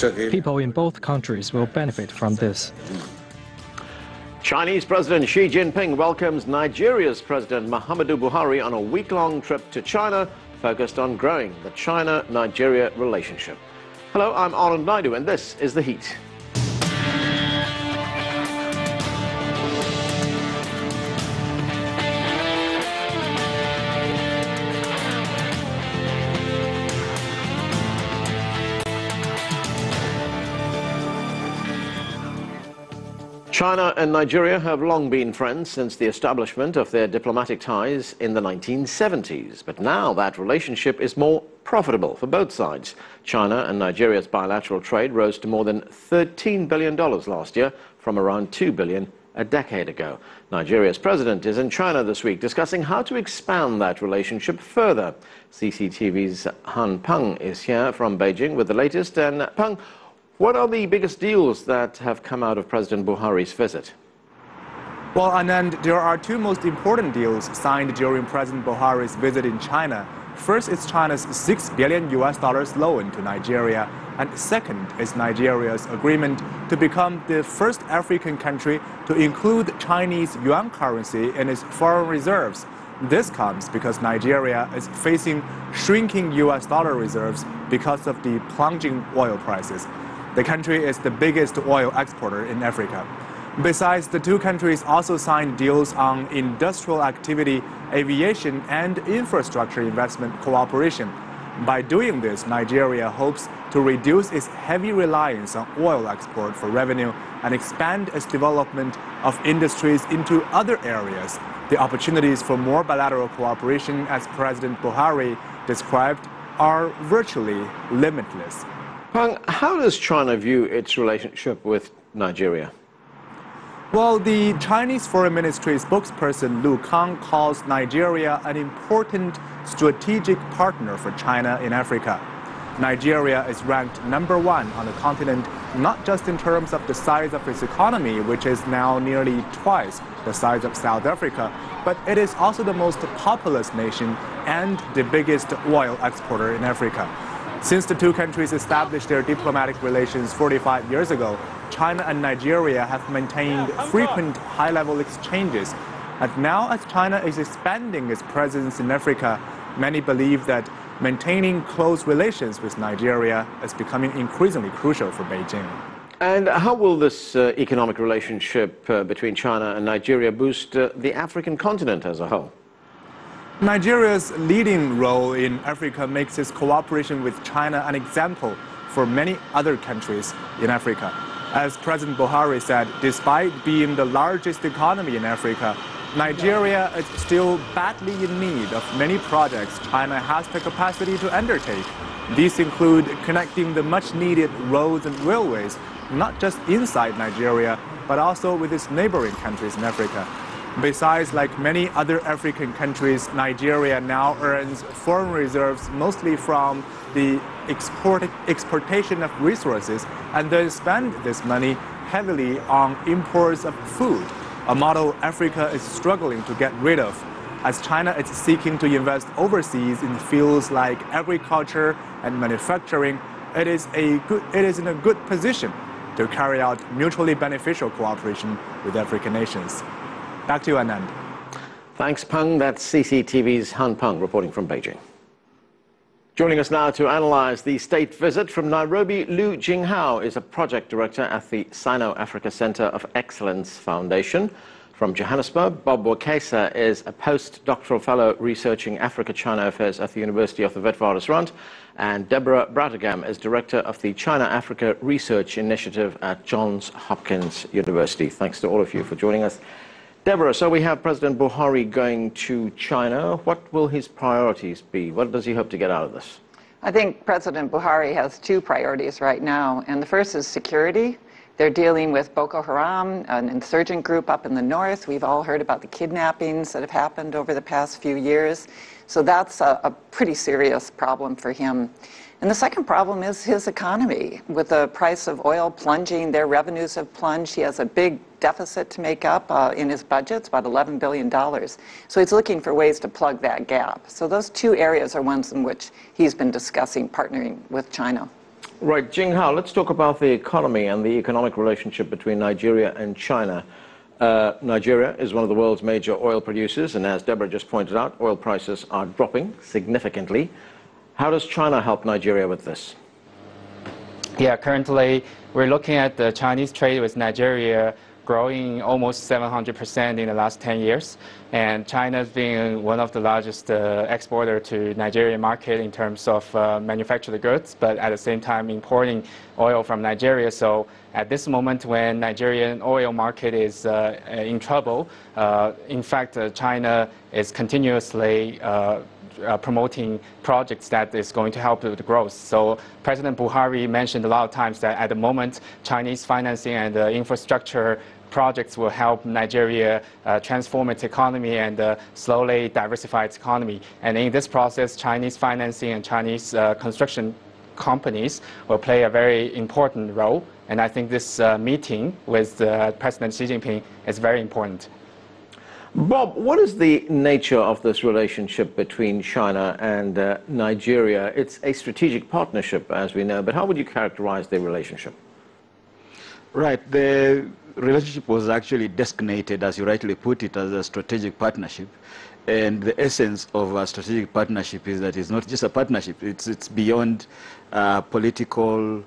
People in both countries will benefit from this. Chinese President Xi Jinping welcomes Nigeria's President Muhammadu Buhari on a week-long trip to China focused on growing the China-Nigeria relationship. Hello, I'm Anand Naidu, and this is The Heat. China and Nigeria have long been friends since the establishment of their diplomatic ties in the 1970s. But now that relationship is more profitable for both sides. China and Nigeria's bilateral trade rose to more than $13 billion last year from around $2 billion a decade ago. Nigeria's president is in China this week discussing how to expand that relationship further. CCTV's Han Peng is here from Beijing with the latest. And Peng, what are the biggest deals that have come out of President Buhari's visit? Well, Anand, there are two most important deals signed during President Buhari's visit in China. First is China's $6 billion loan to Nigeria, and second is Nigeria's agreement to become the first African country to include Chinese yuan currency in its foreign reserves. This comes because Nigeria is facing shrinking US dollar reserves because of the plunging oil prices. The country is the biggest oil exporter in Africa. Besides, the two countries also signed deals on industrial activity, aviation, and infrastructure investment cooperation. By doing this, Nigeria hopes to reduce its heavy reliance on oil export for revenue and expand its development of industries into other areas. The opportunities for more bilateral cooperation, as President Buhari described, are virtually limitless. Peng, how does China view its relationship with Nigeria? Well, the Chinese Foreign Ministry spokesperson Lu Kang calls Nigeria an important strategic partner for China in Africa. Nigeria is ranked #1 on the continent, not just in terms of the size of its economy, which is now nearly twice the size of South Africa, but it is also the most populous nation and the biggest oil exporter in Africa. Since the two countries established their diplomatic relations 45 years ago, China and Nigeria have maintained frequent high-level exchanges. And now, as China is expanding its presence in Africa, many believe that maintaining close relations with Nigeria is becoming increasingly crucial for Beijing. And how will this economic relationship between China and Nigeria boost the African continent as a whole? Nigeria's leading role in Africa makes its cooperation with China an example for many other countries in Africa. As President Buhari said, despite being the largest economy in Africa, Nigeria is still badly in need of many projects China has the capacity to undertake. These include connecting the much-needed roads and railways, not just inside Nigeria, but also with its neighboring countries in Africa. Besides, like many other African countries, Nigeria now earns foreign reserves mostly from the exportation of resources and then spend this money heavily on imports of food, a model Africa is struggling to get rid of. As China is seeking to invest overseas in fields like agriculture and manufacturing, it is in a good position to carry out mutually beneficial cooperation with African nations. Back to you, Anand. Thanks, Peng. That's CCTV's Han Peng reporting from Beijing. Joining us now to analyze the state visit from Nairobi, Liu Jinghao is a project director at the Sino-Africa Center of Excellence Foundation. From Johannesburg, Bob Wakesa is a postdoctoral fellow researching Africa-China affairs at the University of the Witwatersrand, and Deborah Bratigam is director of the China-Africa Research Initiative at Johns Hopkins University. Thanks to all of you for joining us. Deborah, so we have President Buhari going to China. What will his priorities be? What does he hope to get out of this? I think President Buhari has two priorities right now, and the first is security. They're dealing with Boko Haram, an insurgent group up in the north. We've all heard about the kidnappings that have happened over the past few years. So that's a pretty serious problem for him. And the second problem is his economy. With the price of oil plunging, their revenues have plunged. He has a big deficit to make up in his budget. It's about $11 billion. So he's looking for ways to plug that gap. So those two areas are ones in which he's been discussing partnering with China. Right, Jinghao, let's talk about the economy and the economic relationship between Nigeria and China. Nigeria is one of the world's major oil producers, and as Deborah just pointed out, oil prices are dropping significantly. How does China help Nigeria with this? Yeah, currently we're looking at the Chinese trade with Nigeria growing almost 700% in the last 10 years. And China's being one of the largest exporter to Nigerian market in terms of manufactured goods, but at the same time importing oil from Nigeria. So at this moment when Nigerian oil market is in trouble, in fact, China is continuously promoting projects that is going to help with the growth. So President Buhari mentioned a lot of times that at the moment, Chinese financing and infrastructure projects will help Nigeria transform its economy and slowly diversify its economy. And in this process, Chinese financing and Chinese construction companies will play a very important role. And I think this meeting with President Xi Jinping is very important. Bob, what is the nature of this relationship between China and Nigeria? It's a strategic partnership, as we know, but how would you characterize the relationship? Right. The relationship was actually designated, as you rightly put it, as a strategic partnership. And the essence of a strategic partnership is that it's not just a partnership, it's beyond political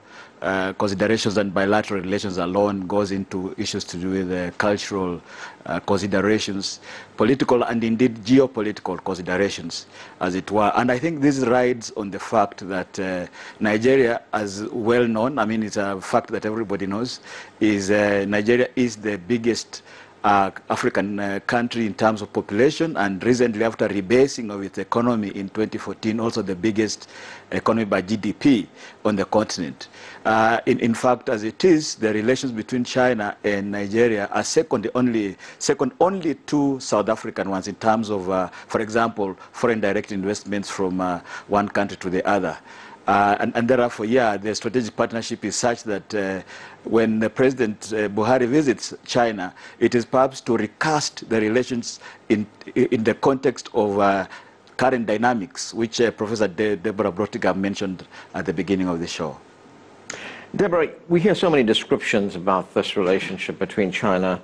considerations and bilateral relations alone, goes into issues to do with cultural considerations, political and indeed geopolitical considerations, as it were. And I think this rides on the fact that Nigeria, as well known, I mean, it's a fact that everybody knows, is Nigeria is the biggest African country in terms of population, and recently, after rebasing of its economy in 2014, also the biggest economy by GDP on the continent. In fact, as it is, the relations between China and Nigeria are second only to South African ones in terms of, for example, foreign direct investments from one country to the other. And therefore, yeah, the strategic partnership is such that when the President Buhari visits China, it is perhaps to recast the relations in the context of current dynamics, which Professor Deborah Broughtigam mentioned at the beginning of the show. Deborah, we hear so many descriptions about this relationship between China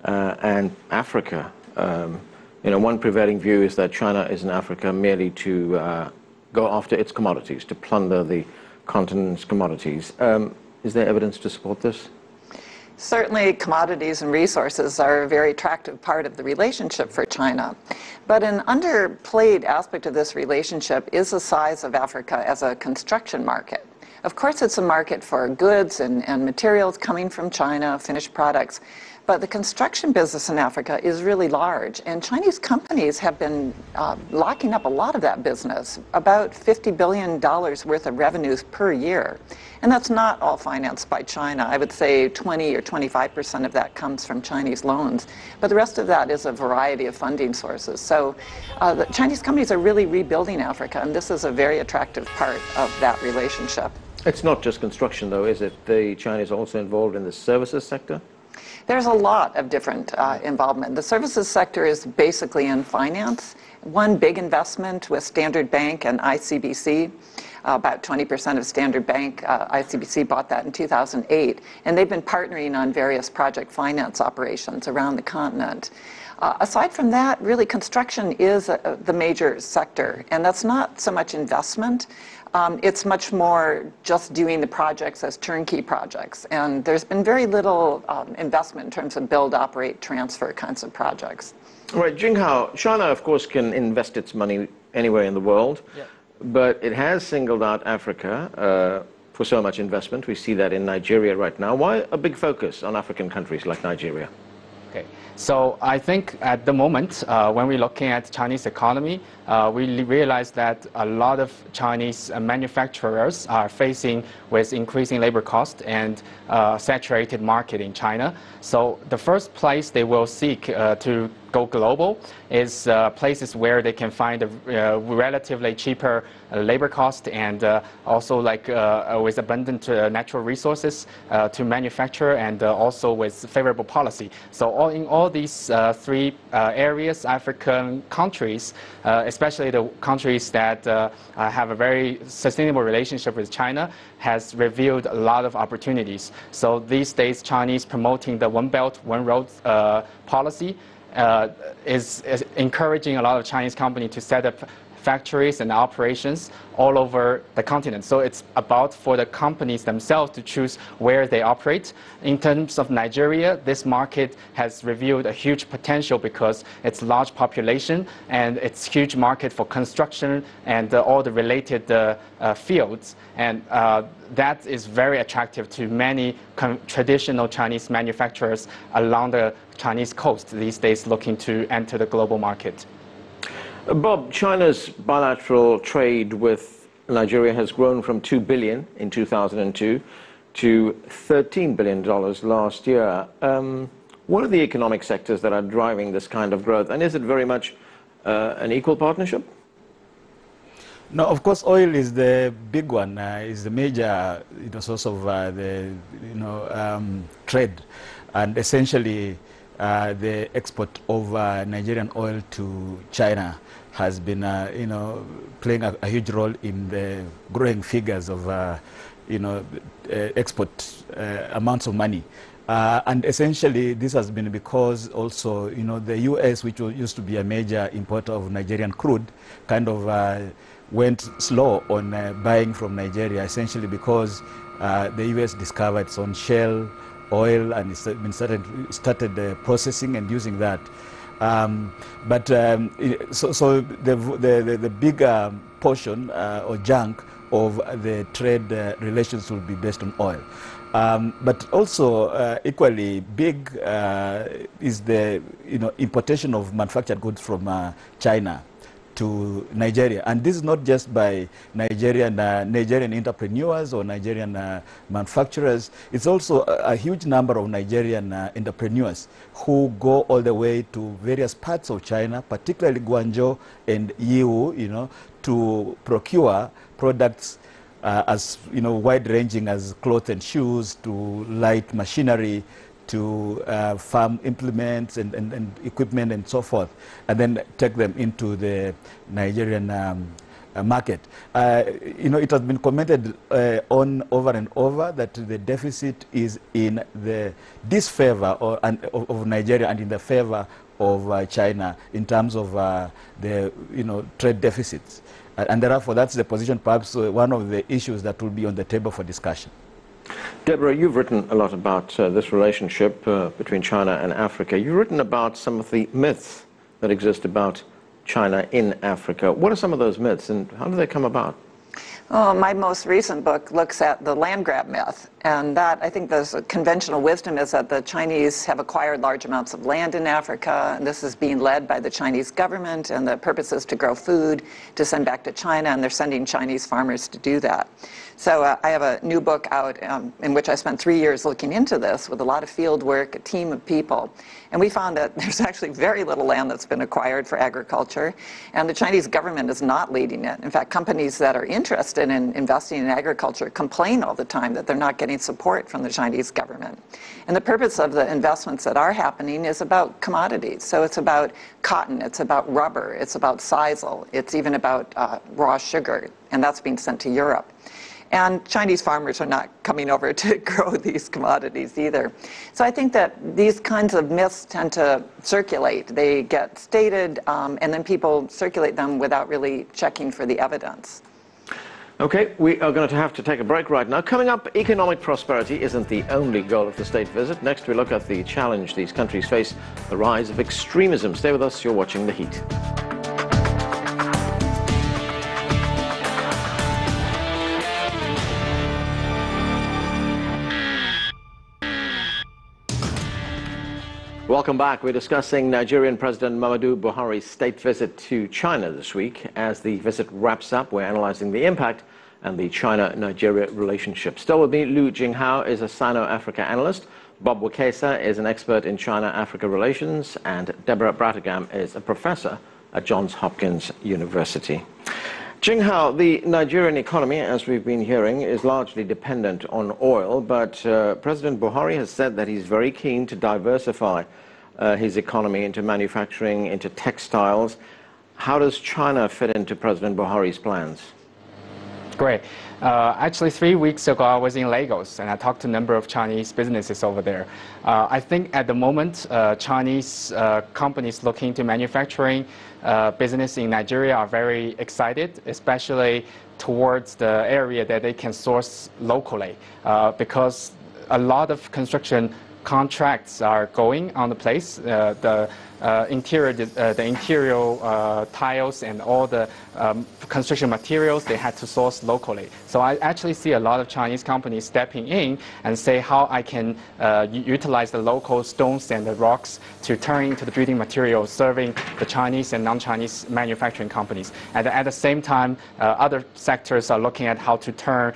and Africa. You know, one prevailing view is that China is in Africa merely to go after its commodities, to plunder the continent's commodities. Is there evidence to support this? Certainly, commodities and resources are a very attractive part of the relationship for China. But an underplayed aspect of this relationship is the size of Africa as a construction market. Of course, it's a market for goods and materials coming from China, finished products. But the construction business in Africa is really large, and Chinese companies have been locking up a lot of that business, about $50 billion worth of revenues per year. And that's not all financed by China. I would say 20 or 25% of that comes from Chinese loans, but the rest of that is a variety of funding sources. So the Chinese companies are really rebuilding Africa, and this is a very attractive part of that relationship. It's not just construction, though, is it? The Chinese are also involved in the services sector? There's a lot of different involvement. The services sector is basically in finance. One big investment with Standard Bank and ICBC. About 20% of Standard Bank, ICBC bought that in 2008. And they've been partnering on various project finance operations around the continent. Aside from that, really construction is the major sector. And that's not so much investment. It's much more just doing the projects as turnkey projects. And there's been very little investment in terms of build, operate, transfer kinds of projects. Right, Jinghao, China, of course, can invest its money anywhere in the world, but it has singled out Africa for so much investment. We see that in Nigeria right now. Why a big focus on African countries like Nigeria? Okay, so I think at the moment, when we're looking at Chinese economy, we realize that a lot of Chinese manufacturers are facing with increasing labor cost and saturated market in China. So the first place they will seek to go global is places where they can find a relatively cheaper labor cost and also like with abundant natural resources to manufacture and also with favorable policy. So in all these three areas, African countries, especially the countries that have a very sustainable relationship with China, has revealed a lot of opportunities. So these days, Chinese promoting the One Belt, One Road policy is encouraging a lot of Chinese companies to set up factories and operations all over the continent. So it's about for the companies themselves to choose where they operate. In terms of Nigeria, this market has revealed a huge potential because it's large population and it's huge market for construction and all the related fields. And that is very attractive to many traditional Chinese manufacturers along the Chinese coast these days looking to enter the global market. Bob, China's bilateral trade with Nigeria has grown from $2 billion in 2002 to $13 billion last year. What are the economic sectors that are driving this kind of growth? And is it very much an equal partnership? No, of course, oil is the big one, is the major source of the trade. And essentially, the export of Nigerian oil to China has been, playing a huge role in the growing figures of, export amounts of money. And essentially, this has been because also, the U.S., which used to be a major importer of Nigerian crude, kind of went slow on buying from Nigeria, essentially because the U.S. discovered its own shale oil and it's been started processing and using that. So the bigger portion or chunk of the trade relations will be based on oil. But also equally big is the importation of manufactured goods from China to Nigeria, and this is not just by Nigerian entrepreneurs or Nigerian manufacturers. It's also a huge number of Nigerian entrepreneurs who go all the way to various parts of China, particularly Guangzhou and Yiwu, to procure products as wide-ranging as clothes and shoes, to light machinery, to farm implements and equipment and so forth, and then take them into the Nigerian market. It has been commented on over and over that the deficit is in the disfavor of Nigeria and in the favor of China in terms of the trade deficits. And therefore, that's the position, perhaps one of the issues that will be on the table for discussion. Deborah, you've written a lot about this relationship between China and Africa. You've written about some of the myths that exist about China in Africa. What are some of those myths and how do they come about? Well, my most recent book looks at the land grab myth, and that I think the conventional wisdom is that the Chinese have acquired large amounts of land in Africa, and this is being led by the Chinese government, and the purpose is to grow food to send back to China, and they're sending Chinese farmers to do that. So I have a new book out in which I spent 3 years looking into this with a lot of field work, a team of people. And we found that there's actually very little land that's been acquired for agriculture, and the Chinese government is not leading it. In fact, companies that are interested in investing in agriculture complain all the time that they're not getting support from the Chinese government. And the purpose of the investments that are happening is about commodities. So it's about cotton, it's about rubber, it's about sisal, it's even about raw sugar, and that's being sent to Europe. And Chinese farmers are not coming over to grow these commodities either. So I think that these kinds of myths tend to circulate. They get stated, and then people circulate them without really checking for the evidence. Okay, we are going to have to take a break right now. Coming up, economic prosperity isn't the only goal of the state visit. Next, we look at the challenge these countries face, the rise of extremism. Stay with us, you're watching The Heat. Welcome back. We're discussing Nigerian President Muhammadu Buhari's state visit to China this week. As the visit wraps up, we're analyzing the impact and the China-Nigeria relationship. Still with me, Lu Jinghao is a Sino-Africa analyst. Bob Wekesa is an expert in China-Africa relations, and Deborah Brattigam is a professor at Johns Hopkins University. Jing Hao, the Nigerian economy, as we've been hearing, is largely dependent on oil, but President Buhari has said that he's very keen to diversify his economy into manufacturing, into textiles. How does China fit into President Buhari's plans? Great. Actually, 3 weeks ago, I was in Lagos, and I talked to a number of Chinese businesses over there. I think at the moment, Chinese companies looking to manufacturing business in Nigeria are very excited, especially towards the area that they can source locally, because a lot of construction contracts are going on the place. The interior tiles and all the construction materials, they had to source locally. So I actually see a lot of Chinese companies stepping in and say how I can utilize the local stones and the rocks to turn into the building materials, serving the Chinese and non-Chinese manufacturing companies. And at the same time, other sectors are looking at how to turn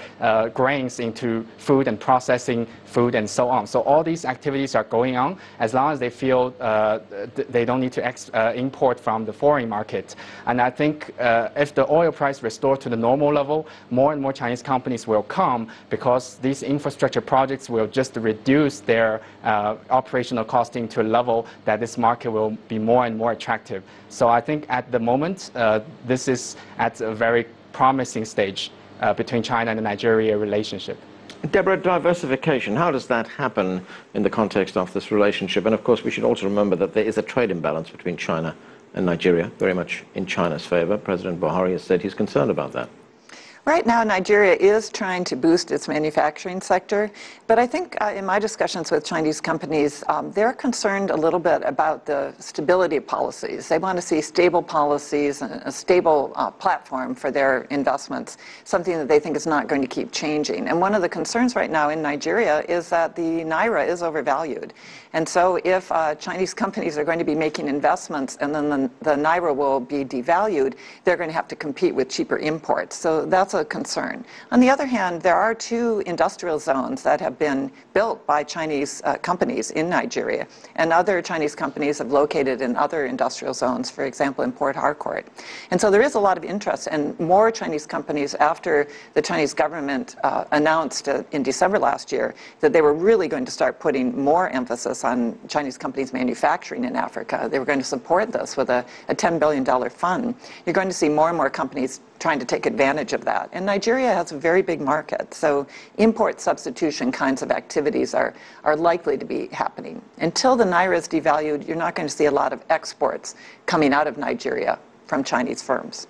grains into food and processing food and so on. So all these activities are going on as long as they feel they don't need to import from the foreign market. And I think if the oil price restores to the normal level, more and more Chinese companies will come, because these infrastructure projects will just reduce their operational costing to a level that this market will be more and more attractive. So I think at the moment, this is at a very promising stage between China and the Nigeria relationship. Deborah, diversification, how does that happen in the context of this relationship? And of course, we should also remember that there is a trade imbalance between China and Nigeria, very much in China's favor. President Buhari has said he's concerned about that. Right now, Nigeria is trying to boost its manufacturing sector, but I think in my discussions with Chinese companies, they're concerned a little bit about the stability of policies. They want to see stable policies and a stable platform for their investments, something that they think is not going to keep changing. And one of the concerns right now in Nigeria is that the Naira is overvalued. And so if Chinese companies are going to be making investments and then the Naira will be devalued, they're going to have to compete with cheaper imports. So that's a concern. On the other hand, there are 2 industrial zones that have been built by Chinese companies in Nigeria, and other Chinese companies have located in other industrial zones, for example, in Port Harcourt. And so there is a lot of interest, and more Chinese companies, after the Chinese government announced in December last year that they were really going to start putting more emphasis on Chinese companies manufacturing in Africa. They were going to support this with a $10 billion fund. You're going to see more and more companies trying to take advantage of that. And Nigeria has a very big market, so import substitution kinds of activities are likely to be happening. Until the Naira is devalued, you're not going to see a lot of exports coming out of Nigeria from Chinese firms.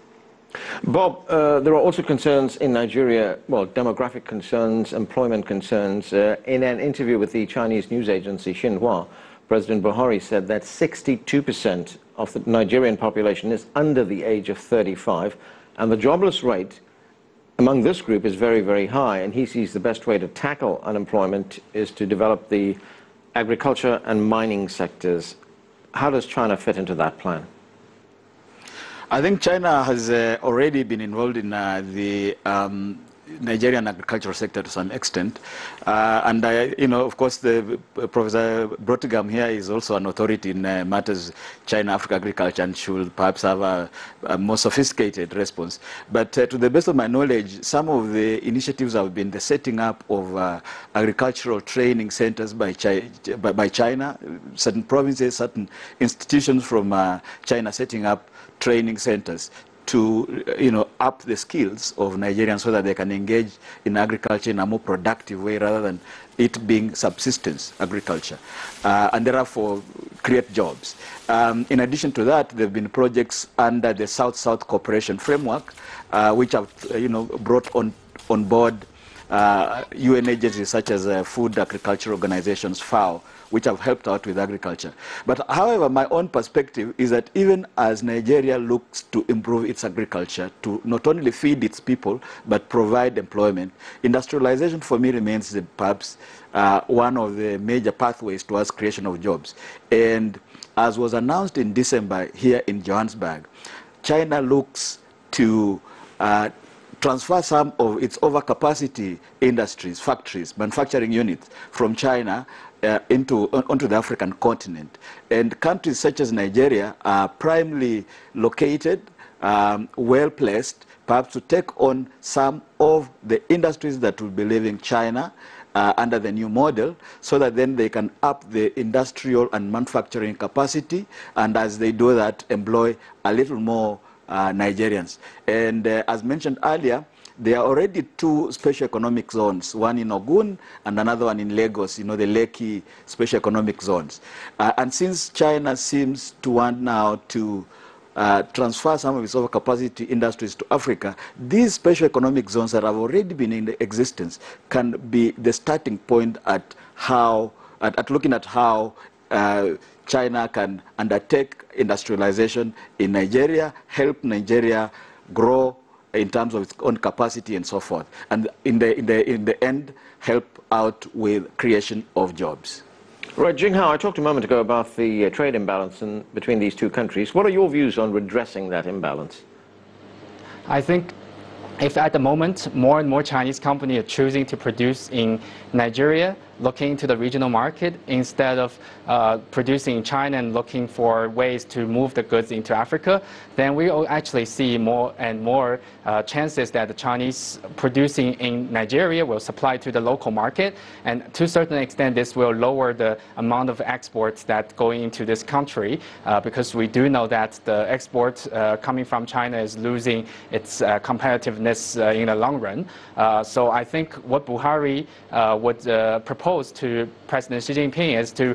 Bob, there are also concerns in Nigeria, well, demographic concerns, employment concerns. In an interview with the Chinese news agency Xinhua, President Buhari said that 62% of the Nigerian population is under the age of 35, and the jobless rate among this group is very, very high, and he sees the best way to tackle unemployment is to develop the agriculture and mining sectors. How does China fit into that plan? I think China has already been involved in the Nigerian agricultural sector to some extent, and of course, Professor Brattigam here is also an authority in matters China-Africa agriculture and should perhaps have a more sophisticated response. But to the best of my knowledge, some of the initiatives have been the setting up of agricultural training centers by China, certain provinces, certain institutions from China setting up training centers to up the skills of Nigerians so that they can engage in agriculture in a more productive way rather than it being subsistence agriculture, and therefore create jobs. In addition to that, there have been projects under the South-South Cooperation Framework, which have brought on board UN agencies such as Food Agriculture Organizations, FAO, which have helped out with agriculture. But however, my own perspective is that even as Nigeria looks to improve its agriculture, to not only feed its people, but provide employment, industrialization for me remains perhaps one of the major pathways towards creation of jobs. And as was announced in December here in Johannesburg, China looks to transfer some of its overcapacity industries, factories, manufacturing units from China onto the African continent. And countries such as Nigeria are primarily located, well-placed, perhaps to take on some of the industries that will be leaving China under the new model, so that then they can up the industrial and manufacturing capacity, and as they do that, employ a little more Nigerians. And as mentioned earlier, there are already two special economic zones, one in Ogun and another one in Lagos, the Lekki special economic zones. And since China seems to want now to transfer some of its overcapacity industries to Africa, these special economic zones that have already been in existence can be the starting point at looking at how China can undertake industrialization in Nigeria, help Nigeria grow in terms of its own capacity and so forth, and in the end, help out with creation of jobs. Right, Jinghao, I talked a moment ago about the trade imbalance between these two countries. What are your views on redressing that imbalance? I think if at the moment more and more Chinese companies are choosing to produce in Nigeria, looking to the regional market instead of producing in China and looking for ways to move the goods into Africa, then we will actually see more and more chances that the Chinese producing in Nigeria will supply to the local market. And to a certain extent, this will lower the amount of exports that go into this country, because we do know that the export coming from China is losing its competitiveness in the long run. So I think what Buhari would propose to President Xi Jinping is to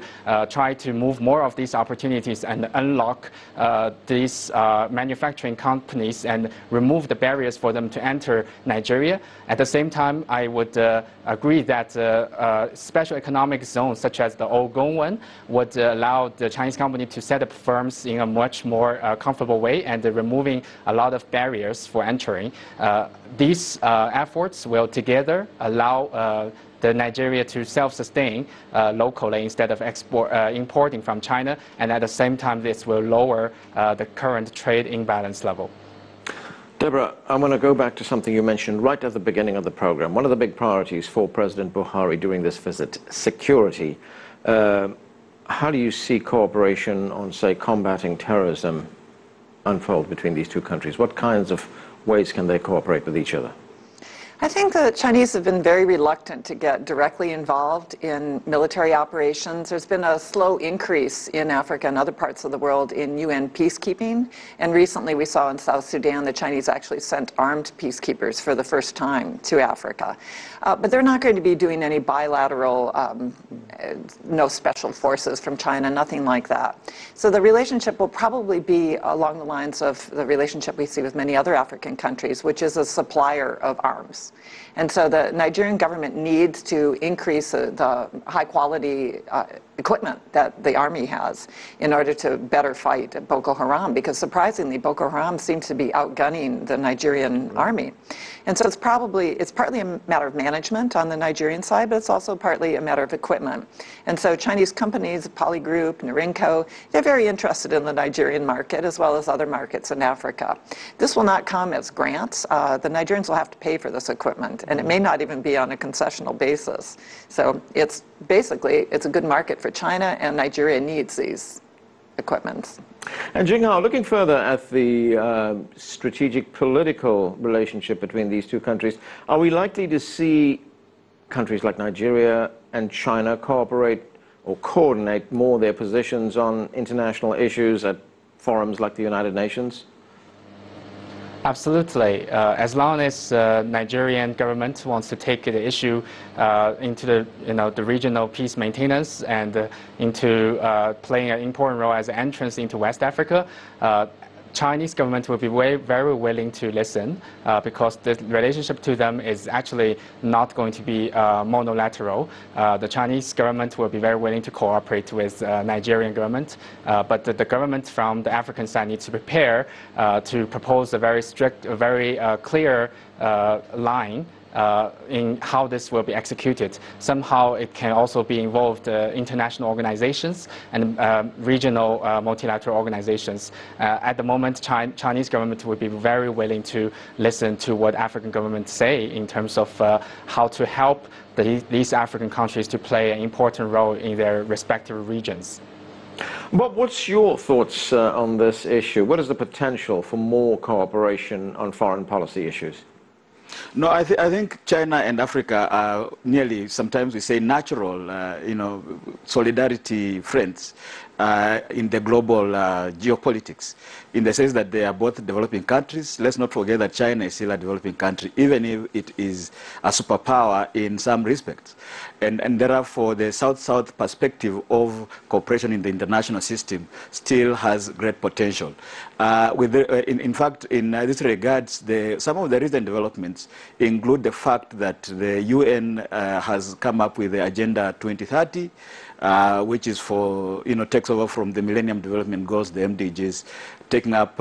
try to move more of these opportunities and unlock these manufacturing companies and remove the barriers for them to enter Nigeria. At the same time, I would agree that special economic zones such as the Ogun one would allow the Chinese company to set up firms in a much more comfortable way and removing a lot of barriers for entering. These efforts will together allow the Nigeria to self-sustain locally instead of importing from China, and at the same time this will lower the current trade imbalance level. Deborah, I want to go back to something you mentioned right at the beginning of the program. One of the big priorities for President Buhari during this visit, security. How do you see cooperation on, say, combating terrorism unfold between these two countries? What kinds of ways can they cooperate with each other? I think the Chinese have been very reluctant to get directly involved in military operations. There's been a slow increase in Africa and other parts of the world in UN peacekeeping. And recently we saw in South Sudan the Chinese actually sent armed peacekeepers for the first time to Africa. But they're not going to be doing any bilateral, no special forces from China, nothing like that. So the relationship will probably be along the lines of the relationship we see with many other African countries, which is a supplier of arms. And so the Nigerian government needs to increase the high-quality equipment that the army has in order to better fight Boko Haram, because surprisingly, Boko Haram seems to be outgunning the Nigerian army. And so it's partly a matter of management on the Nigerian side, but it's also partly a matter of equipment. And so Chinese companies, Poly Group, Norinco, they're very interested in the Nigerian market as well as other markets in Africa. This will not come as grants. The Nigerians will have to pay for this equipment, and it may not even be on a concessional basis. So it's basically, it's a good market for China, and Nigeria needs these equipments. And Jinghao, looking further at the strategic political relationship between these two countries, are we likely to see countries like Nigeria and China cooperate or coordinate more their positions on international issues at forums like the United Nations? Absolutely. As long as Nigerian government wants to take the issue into the regional peace maintenance and into playing an important role as an entrance into West Africa, Chinese government will be very willing to listen because the relationship to them is actually not going to be monolateral. The Chinese government will be very willing to cooperate with Nigerian government, but the government from the African side needs to prepare to propose a very strict, very clear line in how this will be executed. Somehow it can also be involved international organizations and regional multilateral organizations. At the moment, Chinese government would be very willing to listen to what African governments say in terms of how to help these African countries to play an important role in their respective regions. Bob, what's your thoughts on this issue? What is the potential for more cooperation on foreign policy issues? No, I think China and Africa are nearly, sometimes we say, natural, solidarity friends in the global geopolitics, in the sense that they are both developing countries. Let's not forget that China is still a developing country, even if it is a superpower in some respects. And therefore, the South-South perspective of cooperation in the international system still has great potential. In fact, in this regards, some of the recent developments include the fact that the UN has come up with the Agenda 2030, which is for, takes over from the Millennium Development Goals, the MDGs, taking up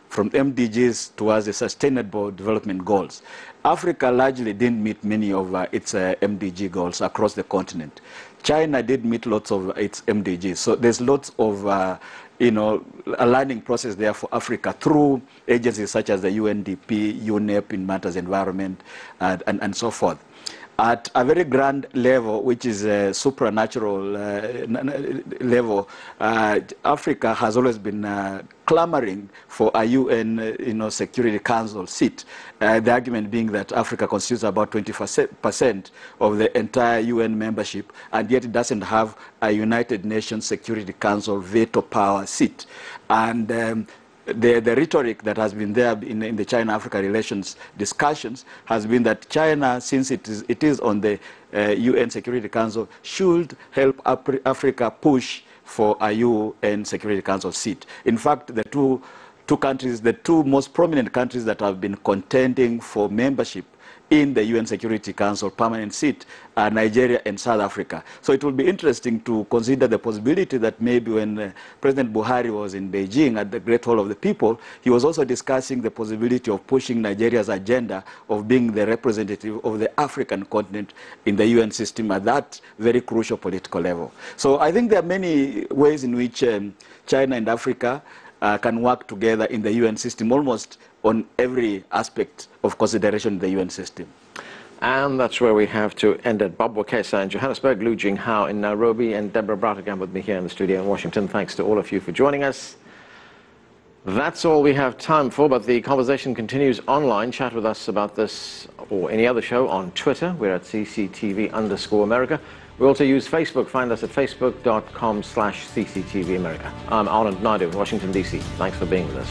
from MDGs towards the Sustainable Development Goals. Africa largely didn't meet many of its MDG goals across the continent. China did meet lots of its MDGs. So there's lots of, a learning process there for Africa through agencies such as the UNDP, UNEP in matters environment, and so forth. At a very grand level, which is a supranatural level, Africa has always been clamoring for a UN Security Council seat. The argument being that Africa constitutes about 20% of the entire UN membership, and yet it doesn't have a United Nations Security Council veto power seat. And the rhetoric that has been there in the China-Africa relations discussions has been that China, since it is on the UN Security Council, should help Africa push for a UN Security Council seat. In fact, the two countries, the two most prominent countries that have been contending for membership in the UN Security Council permanent seat are Nigeria and South Africa. So it will be interesting to consider the possibility that maybe when President Buhari was in Beijing at the Great Hall of the People, he was also discussing the possibility of pushing Nigeria's agenda of being the representative of the African continent in the UN system at that very crucial political level. So I think there are many ways in which China and Africa can work together in the UN system, almost on every aspect of consideration in the UN system. And that's where we have to end it. Bob Wekesa in Johannesburg, Liu Jinghao in Nairobi, and Deborah Brautigam with me here in the studio in Washington. Thanks to all of you for joining us. That's all we have time for, but the conversation continues online. Chat with us about this or any other show on Twitter. We're at CCTV_America. We also use Facebook. Find us at facebook.com/CCTV America. I'm Anand Naidu, Washington, D.C. Thanks for being with us.